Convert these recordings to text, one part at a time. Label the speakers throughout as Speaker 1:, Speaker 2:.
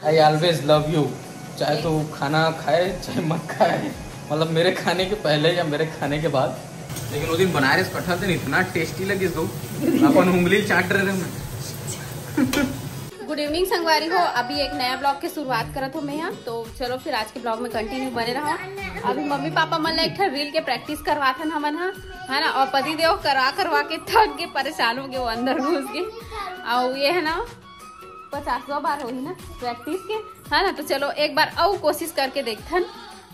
Speaker 1: I always love you. चाहे तो खाना खाए चाहे मत खाए, मतलब मेरे खाने के पहले या मेरे खाने के बाद। लेकिन वो दिन बनाए रहे कटहल दिन इतना टेस्टी लगी दो, अपन उंगली चाट रहे मैं।
Speaker 2: गुड इवनिंग संगवारी हो, अभी एक नया ब्लॉग की शुरुआत करत हो मैं यहाँ। तो चलो फिर आज के ब्लॉग में कंटिन्यू बने रहो। अभी मम्मी पापा मन एक रील के प्रैक्टिस करवाते हैं हमन है ना, और पति देव करवा के थक गए, परेशान हो गए, वो अंदर घुस गए। और ये है ना 50वां बार होगी ना प्रैक्टिस के, है ना। तो चलो एक बार और कोशिश करके देखथन।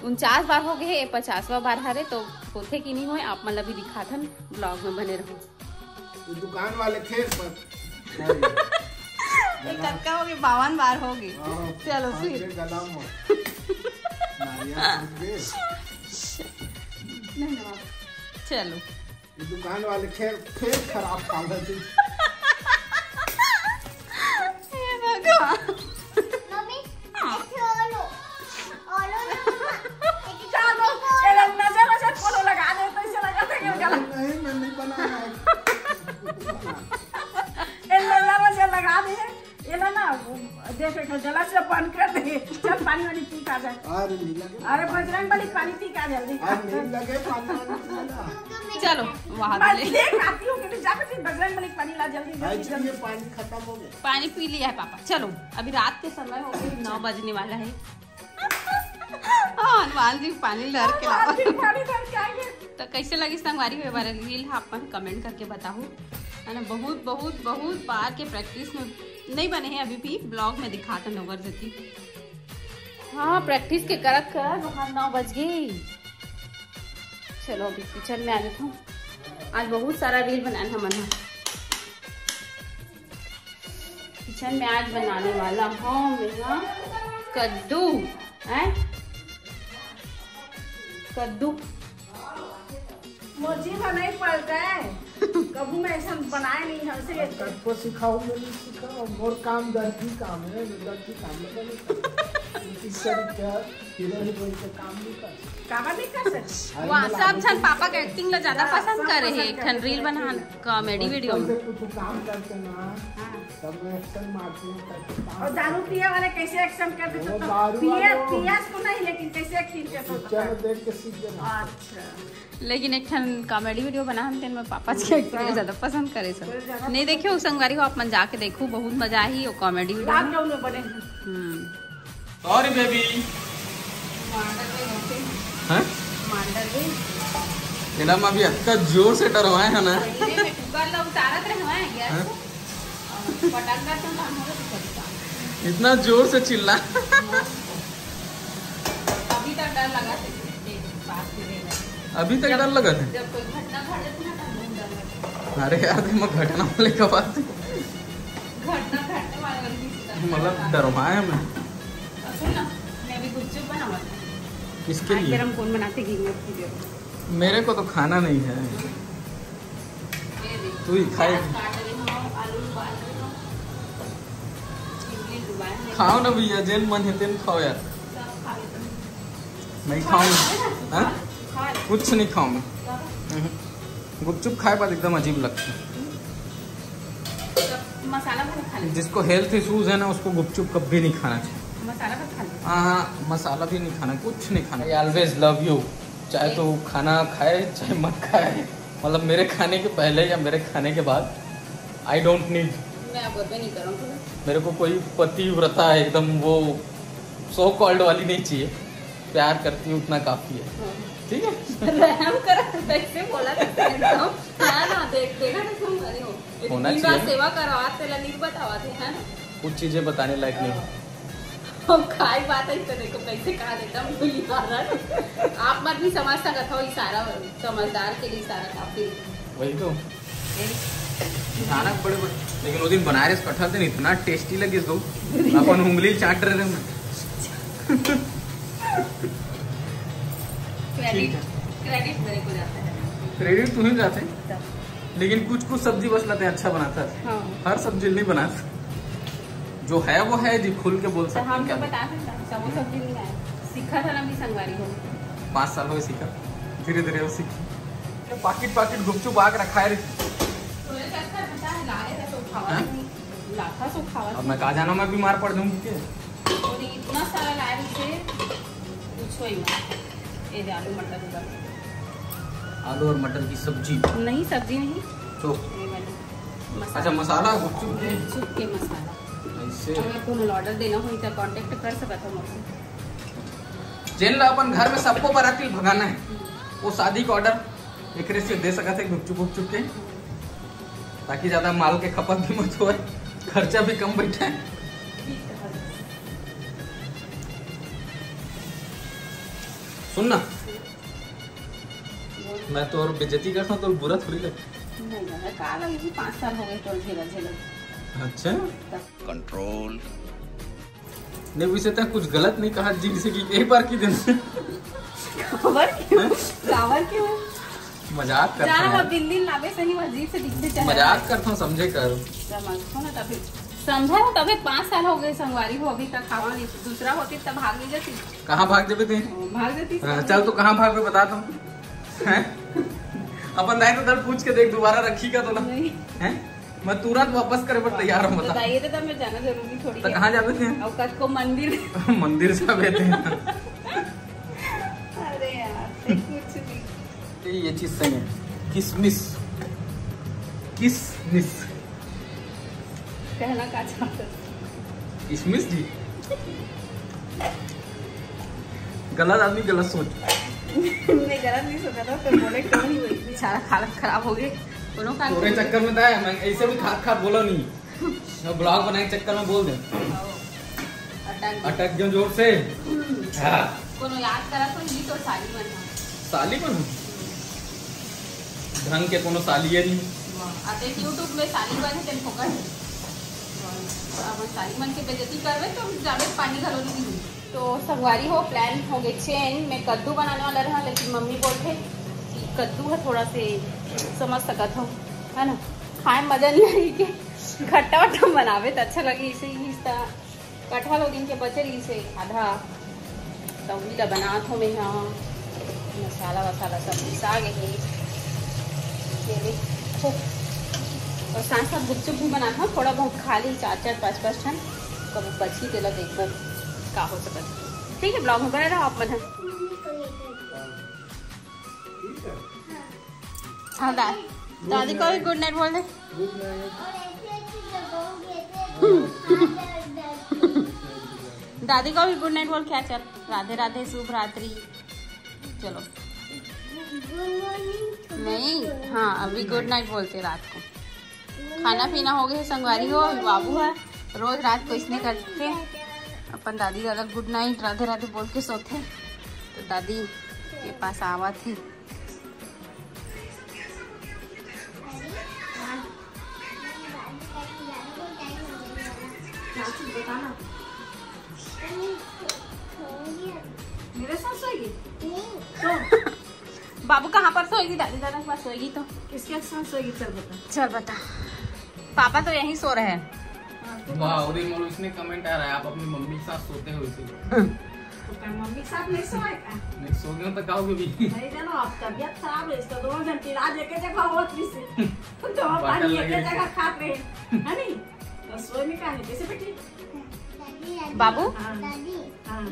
Speaker 2: 49 बार हो गए, 50वां बार हरे तो होते कि नहीं हुए आप मतलब भी दिखाथन। ब्लॉग में बने रहो।
Speaker 3: दुकान वाले खेत पर
Speaker 2: कक्का हो गए 52 बार हो गए। चलो फिर चलो
Speaker 3: दुकान वाले खेत खराब काम है।
Speaker 4: जला से बंद कर दे, जब पानी वाली पी का जाए। अरे बजरंग बली पानी पी का जल्दी।
Speaker 2: चलो वहाँ
Speaker 4: आती हूँ कि जाकर बजरंग बली पानी ला जल्दी जल्दी।
Speaker 3: पानी खत्म हो गया,
Speaker 2: पानी पी लिया है पापा। चलो अभी रात के समय हो गए, 9 बजने वाला है। हनुमान जी पानी लड़ के लाओ। तो कैसे लगी संगवारी हुए बारे रील आप कमेंट करके बताओ, है ना। बहुत बहुत बहुत बार के प्रैक्टिस में नहीं बने हैं, अभी भी ब्लॉग में दिखाते नगर जती। हाँ प्रैक्टिस के करत वहाँ 9 बज गए। चलो अभी किचन में आ जाता हूँ। आज बहुत सारा रील बनाना है मन। किचन में आज बनाने वाला हूँ मेरा कद्दू है, कद्दू
Speaker 4: मुझे नहीं पड़ता है। कभी मैं ऐसा बनाए नहीं है।
Speaker 3: सबको सिखाओ, मैंने सिखाओ। मोर काम दर्जी काम है, दर्जी काम
Speaker 2: वहाँ सब छन पापा के एक्टिंग ला ज्यादा पसंद करे है। एक ठन रील बना कॉमेडी वीडियो में
Speaker 3: कुछ काम करते ना, सब एक्शन मारते हैं।
Speaker 4: और दारू पिया वाले कैसे एक्शन करते तो पिया को नहीं, लेकिन कैसे एक्टिंग करते
Speaker 3: चलो देख के सीख जाना।
Speaker 4: अच्छा
Speaker 2: लेकिन एक ठन कॉमेडी वीडियो बना हम तेन में पापा के एक्टिंग ज्यादा पसंद करे सब। नहीं देखे हो संगवारी हो आप मन जाके देखो, बहुत मजा आई वो कॉमेडी वीडियो।
Speaker 4: लॉकडाउन में बने।
Speaker 1: Sorry baby. हैं? इना में अभी अक्का जोर से डरवाए है ना। इतना जोर से चिल्ला।
Speaker 2: अभी तक डर लगा थे।
Speaker 1: अभी तक डर लगा था।
Speaker 2: जब कोई घटना घटे तो ना डर।
Speaker 1: अरे यार मैं घटना वाले का बात,
Speaker 2: घटना घटने वाले
Speaker 1: मतलब डरवाए मैं।
Speaker 2: मैं अभी गुपचुप बनावा था।
Speaker 1: किसके लिए?
Speaker 2: हम कौन बनाते घी?
Speaker 1: मेरे को तो खाना नहीं है, तू ही खाएगी। खाओ ना भैया, जेन मन है तेन खाओ यार। नहीं खाऊंगा, कुछ नहीं खाऊं मैं। गुपचुप खाए बाद एकदम अजीब लगता है।
Speaker 2: मसाला भर खा ले।
Speaker 1: जिसको हेल्थ इशूज है ना उसको गुपचुप कभी नहीं खाना चाहिए।
Speaker 2: मसाला भर खा ले।
Speaker 1: हाँ मसाला भी नहीं खाना, कुछ नहीं खाना। I always love you. चाहे तो खाना खाए चाहे मत खाए, मतलब मेरे खाने के पहले या मेरे खाने के बाद। आई डोंट नीड,
Speaker 2: मैं अब नहीं करूँगा।
Speaker 1: मेरे को कोई पतिव्रता है एकदम वो सो कॉल्ड वाली नहीं चाहिए। प्यार करती हूँ उतना काफी है, ठीक है।
Speaker 2: रहम कर कैसे बोला ना, देख देखा ना तुम अरे हो
Speaker 1: होना चाहिए।
Speaker 2: सेवा करवाते ला नहीं बतावाते है ना,
Speaker 1: कुछ चीजें बताने लायक नहीं।
Speaker 2: हम खाई बात है तो देखो कैसे कहा देता हूँ। आप मत भी समझ सकते हो, इशारा समझदार के लिए इशारा काफी।
Speaker 1: वही तो खाना बड़े बड़े, लेकिन वो दिन बनाए रहे कटहल दिन इतना टेस्टी लगी दो, अपन उंगली चाट रहे मैं।
Speaker 2: क्रेडिट मेरे को जाता है।
Speaker 1: क्रेडिट तुम्हें जाते हैं, लेकिन कुछ कुछ सब्जी बस लाते हैं अच्छा बनाता है।
Speaker 2: हाँ।
Speaker 1: हर सब्जी नहीं बनाता, जो है वो है जी, खुल के बोल सकते हैं।
Speaker 2: हम तो बता सकते वो सब्जी नहीं आया, सीखा था ना भी संगवारी हो।
Speaker 1: 5 साल हो सीखा, धीरे धीरे वो सीखी। पाकिट पाकिट गुपचुप आग रखा है।
Speaker 2: अब
Speaker 1: अब मैं कहा जाना, मैं बीमार पड़ जाऊंगी।
Speaker 2: सोई में ये दे आलू मटर उधर।
Speaker 1: आलू और मटर की सब्जी
Speaker 2: नहीं, सब्जी नहीं
Speaker 1: तो
Speaker 2: ये वाली मसाला।
Speaker 1: अच्छा मसाला गुपचुप के
Speaker 2: गुपचुप के मसाला
Speaker 1: ऐसे
Speaker 2: अगर कोनो ऑर्डर देना हो तो कांटेक्ट कर सकत हो मुझसे।
Speaker 1: जेन ला अपन घर में सबको बराती भगाना है वो शादी का ऑर्डर एकरे से दे सकते है गुपचुप के, ताकि ज्यादा माल के खपत भी मत हो, खर्चा भी कम बैठे। सुनना मैं तो और बेइज्जती करता हूँ तो बुरा थोड़ी लगता।
Speaker 2: नहीं दादा का लगी 5 साल हो गए तो झेला झेला।
Speaker 1: अच्छा कंट्रोल नहीं वैसे तो कुछ गलत नहीं कहा जी, जैसे कि एक बार की दिन
Speaker 2: खबर क्यों मजाक
Speaker 1: करता
Speaker 2: हूँ
Speaker 1: हूँ,
Speaker 2: बिल्ली लावे से नहीं अजीब से दिखते चले
Speaker 1: मजाक करता हूँ समझे कर।
Speaker 2: समझो ना तभी समझा हो तभी 5 साल हो गए संगवारी हो अभी तक खावा नहीं, दूसरा होती तब भाग नहीं जाती।
Speaker 1: कहाँ भाग जाते थे?
Speaker 2: भाग जाती
Speaker 1: चल तो कहाँ भाग में बताता हूँ। अपन दाई तो दर पूछ के देख दोबारा रखी का तो ना है मैं तुरंत वापस करे पर तैयार हूँ।
Speaker 2: बताइए तो मैं जाना जरूरी थोड़ी
Speaker 1: तो कहाँ जाते थे?
Speaker 2: और कच को मंदिर
Speaker 1: मंदिर से आते थे।
Speaker 2: अरे यार कुछ नहीं
Speaker 1: ये चीज सही है। किसमिस किसमिस
Speaker 2: कहना का चाहते
Speaker 1: किसमिस जी गलत आदमी गलत सोच।
Speaker 2: मैं गलत नहीं सोचा था तो बोले क्यों नहीं हुई बेचारा हालत खराब हो गई दोनों का
Speaker 1: तोरे चक्कर में था मैं ऐसे भी खाद बोला नहीं, ब्लॉग बनाने के चक्कर में बोल दे अटक गयो जोर से।
Speaker 2: कोनो याद करा तो ये तो साली
Speaker 1: बन ढंग के कोनो साली है नहीं
Speaker 2: आते यूट्यूब में साली बन है तेन फोकट अब साली बन के बेइज्जती करवे तो ज्यादा पानी घलो नहीं। तो संगवारी हो प्लान हो गए चेंज में कद्दू बनाने वाला रहा, लेकिन मम्मी बोलते कि कद्दू है थोड़ा से समझ सकत हो है ना, खाए मजा नहीं आई कि खट्टा वट्टा बनावे तो अच्छा लगे इसे ही कटहल हो दिन के बचे इसे आधा तौली ला बना थो मैं यहाँ मसाला वसाला सब मिसा गए और साथ साथ गुपचुप भी बनाता हूँ थोड़ा बहुत खा ली 4-4 5-5 ठन कब बची तेला देखो का हो सकता। ठीक है ब्लॉग में बने रहो आप मधन। हाँ दादी को भी गुड नाइट बोल दे। दादी को भी गुड नाइट बोल क्या चल राधे राधे शुभ रात्रि। चलो नहीं हाँ अभी गुड नाइट बोलते रात को। खाना पीना हो गया संगवारी हो बाबू है रोज रात को इसने करते अपन दादी दादा गुड नाइट राधे राधे बोल के सोते तो दादी के पास आवा थी। मेरे साथ सोएगी तो बाबू कहाँ पर सोएगी? दादी दादा के पास सोएगी तो किसके साथ सोएगी? चल बता पापा तो यहीं सो रहे हैं।
Speaker 1: वाह इसने कमेंट आ रहा है आप अपनी मम्मी के साथ सोते हो इसे
Speaker 4: मम्मी के साथ नहीं सोए का
Speaker 1: नहीं सो गए तो कहोगे भी
Speaker 4: नहीं जानो अब तबियत खराब है इसका दोनों जन इलाज एक जगह होत भी से तो पानी एक जगह खाते हैं है नहीं तो सोए में का है कैसे बेटी
Speaker 2: बाबू
Speaker 5: दादी
Speaker 4: हाँ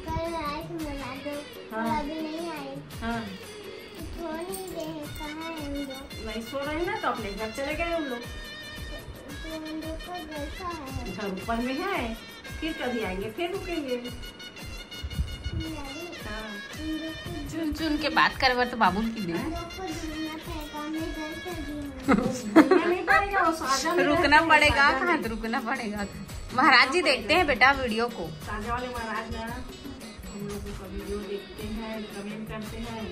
Speaker 5: कल आए थे मिला दो और अभी नहीं आए
Speaker 4: हाँ
Speaker 5: सो नहीं रहे कहाँ हैं हम लोग
Speaker 4: नहीं सो रहे ना तो अपने घर चले गए हम लोग
Speaker 5: तो हम लोग को जैसा है
Speaker 4: घर ऊपर में है फिर कभी आएंगे फिर रुकेंगे
Speaker 5: दादी
Speaker 4: हाँ
Speaker 5: हम लोग को
Speaker 2: चुन चुन के बात करे तो बाबू की दे
Speaker 5: हम लोग को ढूंढना पड़ेगा हमें घर से भी
Speaker 4: रुकना नहीं पड़ेगा वो साजा में
Speaker 2: रुकना
Speaker 4: रहते हैं,
Speaker 2: पड़ेगा
Speaker 4: साजा
Speaker 2: कहाँ
Speaker 4: में।
Speaker 2: तो रुकना पड़ेगा। महाराज जी देखते हैं बेटा वीडियो को।
Speaker 4: साजा वाले महाराज ना हम लोग का वीडियो देखते हैं कमेंट करते हैं।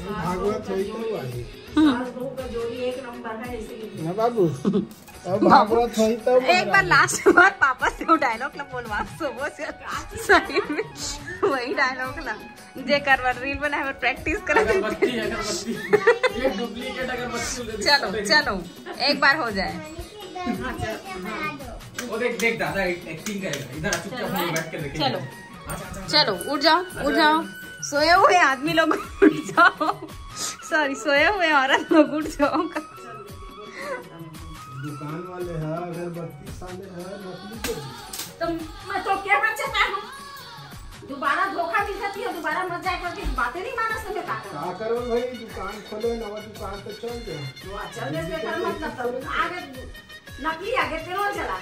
Speaker 3: भागवत होई तो आई
Speaker 4: सास बहू का जोड़ी एक नंबर है इसीलिए
Speaker 3: ना बाबू अब भागवत होई तो
Speaker 2: एक बार लास्ट बार पापा से वो डायलॉग ला बोलवा सुबह से सही में वही डायलॉग ला जे करवा रील बनाए प्रैक्टिस कर
Speaker 1: अगरबत्ती ये डुप्लीकेट अगरबत्ती
Speaker 2: चलो चलो एक बार हो जाए।
Speaker 1: वो देख दादा एक्टिंग करेगा इधर चुपचाप बैठ के देखेंगे।
Speaker 2: चलो चलो उठ जाओ सोए हुए आदमी लोग उठ जाओ सॉरी सोए हुए औरत लोग उठ जाओ।
Speaker 3: दुकान वाले है अगरबत्ती साले है नकली के भी।
Speaker 4: तो मैं तो क्या बचता हूँ, दोबारा धोखा दी जाती है, दोबारा मत जाए करके बातें नहीं माना सके का
Speaker 3: का करो भाई, दुकान खोले नवा दुकान तो चल गए।
Speaker 4: चल दे कर मतलब आगे नकली आगे पेट्रोल जला,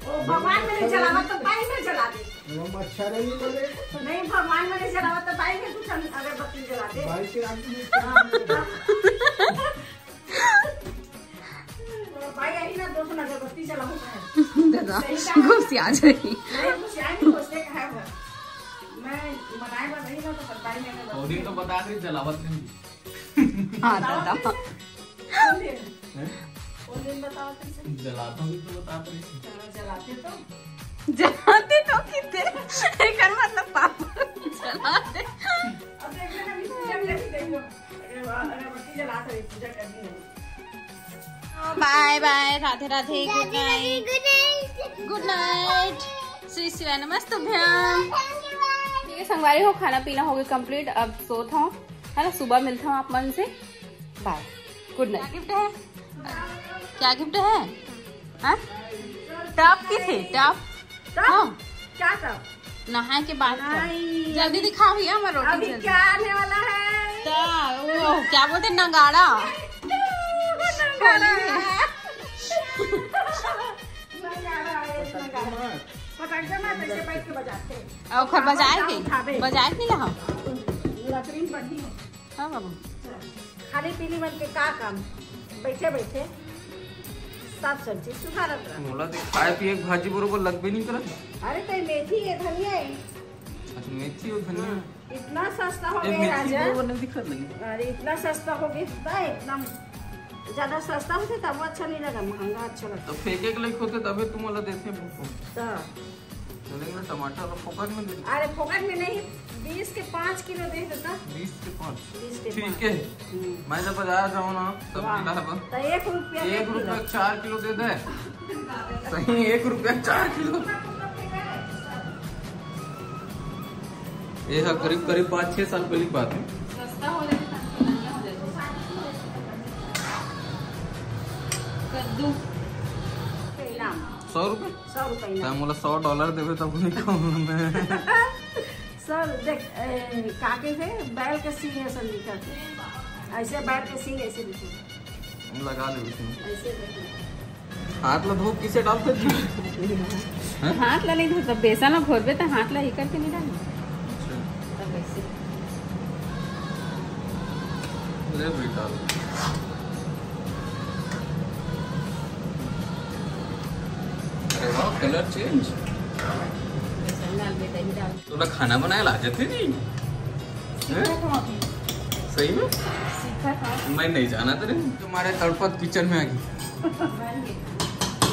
Speaker 4: वो भगवान में नहीं जलावा तो बाई में जला दे।
Speaker 3: वो मच्छर नहीं बोले
Speaker 4: नहीं भगवान में नहीं जलावा तो बाई में कुछ अगरबत्ती जला दे।
Speaker 3: भाई के आगे
Speaker 4: भाई यही ना दोस्त अगरबत्ती जलाऊं है
Speaker 2: दादा गुस्से आ जाएगी।
Speaker 4: नहीं कुछ यार नहीं सोचते का है वो मैं बनाए बस नहीं ना तो सरकारी में
Speaker 1: वो दिन तो बता रही जलावत नहीं।
Speaker 2: हाँ दादा
Speaker 4: वो दिन बताओ कैसे
Speaker 1: जलाता हूँ तो बता रही।
Speaker 4: जलाते तो
Speaker 2: जलाते तो कितने कर मतलब पापा जलाते।
Speaker 4: अब देख लेना अभी पूजा भी अभी देख लो अगरबत्ती जला कर पूजा करनी है।
Speaker 2: Bye bye, Radhe Radhe, good night, good night, Shri शिवाय नमस्तुभ्यम। ठीक है संगवारी हो, खाना पीना हो गया कंप्लीट, अब सोत हूँ है ना, सुबह मिलता हूँ आप मन से, बाय, गुड नाइट। गिफ्ट है, क्या गिफ्ट है? हाँ टॉप की थे, टॉप हाँ
Speaker 4: क्या कर
Speaker 2: नहाए के बाद
Speaker 4: नहीं,
Speaker 2: जल्दी दिखाओ भैया हमारा रोटी
Speaker 4: अभी
Speaker 2: जल्दी।
Speaker 4: क्या आने वाला है?
Speaker 2: वो क्या बोलते नगाड़ा
Speaker 4: पटाखे में पैसे बैठ के बजाते
Speaker 2: और बजाए के बजाए नहीं रहा।
Speaker 4: लकड़ी बढ़ी है
Speaker 2: हाँ बाबू,
Speaker 4: खाली पीली बन के का काम बैठे बैठे सब सब्जी सुधारत रहा।
Speaker 1: मोला देख खाए पिए के भाजी बरोबर लगबे नहीं करत।
Speaker 4: अरे तो मेथी है धनिया है,
Speaker 1: अच्छा मेथी और धनिया
Speaker 4: इतना सस्ता हो
Speaker 1: ये
Speaker 4: गया
Speaker 1: मेथी
Speaker 4: राजा।
Speaker 1: बरोबर नहीं दिखत लगी।
Speaker 4: अरे इतना सस्ता हो गया, इतना ज्यादा सस्ता होते तब अच्छा नहीं लगा, महंगा अच्छा लगता।
Speaker 1: तो फेंके के लायक होते तबे तुम वाला देते हैं।
Speaker 4: तो
Speaker 1: चलेंगे टमाटर और फोकट में दे
Speaker 4: अरे फोकट में नहीं, 20 के 5 किलो दे देता।
Speaker 1: 20 के 5।
Speaker 4: 20 के
Speaker 1: ठीक है, मैं जब बाजार जाऊँ ना तब मिला है
Speaker 4: तो 1 रुपया
Speaker 1: 1 रुपया 4 किलो दे दे। सही 1 रुपया 4 किलो। ये है करीब करीब 5-6 साल पहले की बात है।
Speaker 2: सस्ता हो जाए कद्दू
Speaker 1: 100 रुपये
Speaker 4: 100 रुपया
Speaker 1: मोला $100 देवे तब नहीं कहूँ मैं।
Speaker 4: सर देख काके से बैल के सींग ऐसा दिखते, ऐसे बैल के सींग ऐसे दिखते,
Speaker 1: हम लगा ले उसमें
Speaker 4: ऐसे देखो।
Speaker 1: हाथ ला धूप किसे डालते जी?
Speaker 2: हाथ ला नहीं धोता, बेसन और घोरबे तो हाथ ला ही करके नहीं डालना तब वैसे।
Speaker 1: ले बेटा अरे वाह कलर चेंज।
Speaker 2: बेसन डाल बेटा ही डाल।
Speaker 1: तोला खाना बनाया ला जाते नहीं? सही में
Speaker 2: सीखा था
Speaker 1: मैं नहीं जाना तेरे तुम्हारे तड़पत किचन में आ गई।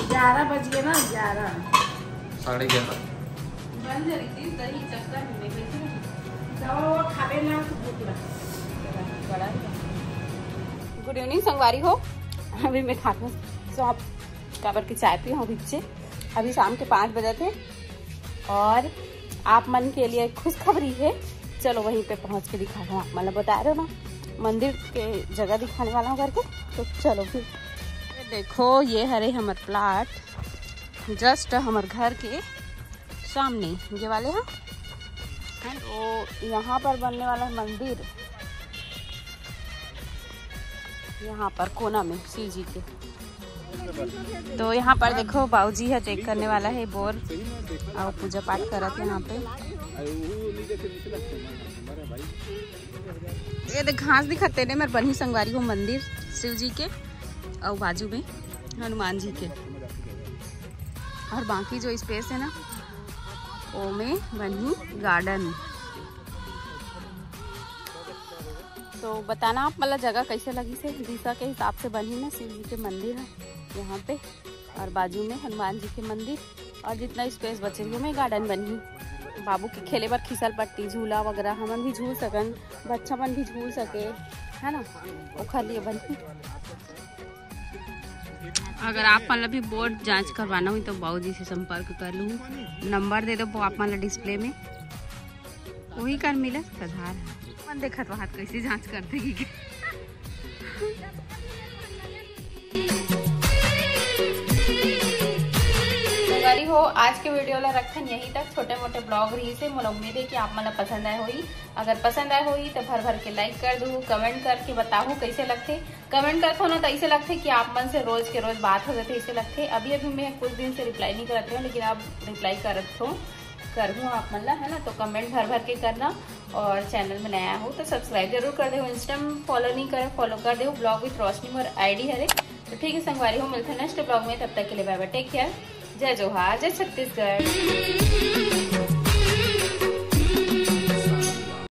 Speaker 4: 11 बज गए ना, 11
Speaker 1: 11:30
Speaker 2: बन जा रही थी दही चक्कर में बैठी
Speaker 4: तो खावे ना भूख लगा।
Speaker 2: गुड इवनिंग संगवारी हो, अभी मैं खाती हूँ सौंप काबर की चाय पी हूँ पीछे। अभी शाम के 5 बजे थे और आप मन के लिए खुशखबरी है, चलो वहीं पे पहुँच के दिखा रहा हूँ। मतलब बता रहे हो ना मंदिर के जगह दिखाने वाला हूँ करके, तो चलो फिर। देखो ये हरे हमार प्लाट जस्ट हमारे घर के सामने ये वाले हैं, तो यहाँ पर बनने वाला है मंदिर, यहाँ पर कोना में शिव जी के। तो यहाँ पर देखो बाबूजी है चेक करने वाला है बोर और पूजा पाठ करत है यहाँ पे। ये देख घास दिखते ने मेरे बनी संगवारी हो मंदिर शिव जी के और बाजू में हनुमान जी के, और बाकी जो स्पेस है ना वो में बनी गार्डन। तो बताना आप मतलब जगह कैसे लगी से, दिशा के हिसाब से बनी ना शिव जी के मंदिर है यहाँ पे, और बाजू में हनुमान जी के मंदिर, और जितना स्पेस बचे हुए में गार्डन बनी। बाबू के खेले पर खिसल पट्टी झूला वगैरह हमन भी झूल सकन, बच्चा मन भी झूल सके है ना, ओखर लिए बनी। अगर आप मतलब भी बोर्ड जांच करवाना हो तो बाबू जी से संपर्क कर लूँ, नंबर दे दो आप मतलब डिस्प्ले में, वही कर मिले आधार है। मन देखा तो हाथ कैसे जांच करते कि हो आज के वीडियो ला रखन यही तक छोटे मोटे ब्लॉग रही से मोला उम्मीद है कि आप मन पसंद आए होई। अगर पसंद आए होई तो भर भर के लाइक कर दू, कमेंट करके बताओ कैसे लगते। कमेंट करते हो ना तो ऐसे लगते कि आप मन से रोज के रोज बात हो जाते ऐसे लगते। अभी मैं कुछ दिन से रिप्लाई नहीं करते हूँ, लेकिन आप रिप्लाई करत हो कर दूँ आप मन ला, है ना। तो कमेंट भर भर के करना और चैनल में नया हो तो सब्सक्राइब जरूर कर दे। इंस्टा में फॉलो नहीं करे फॉलो कर दे। Blog with Roshni more ID है। तो ठीक है संगवारी हो, मिलते हैं नेक्स्ट ब्लॉग में। तब तक के लिए बाय बाय, टेक केयर, जय जोहार, जय छत्तीसगढ़।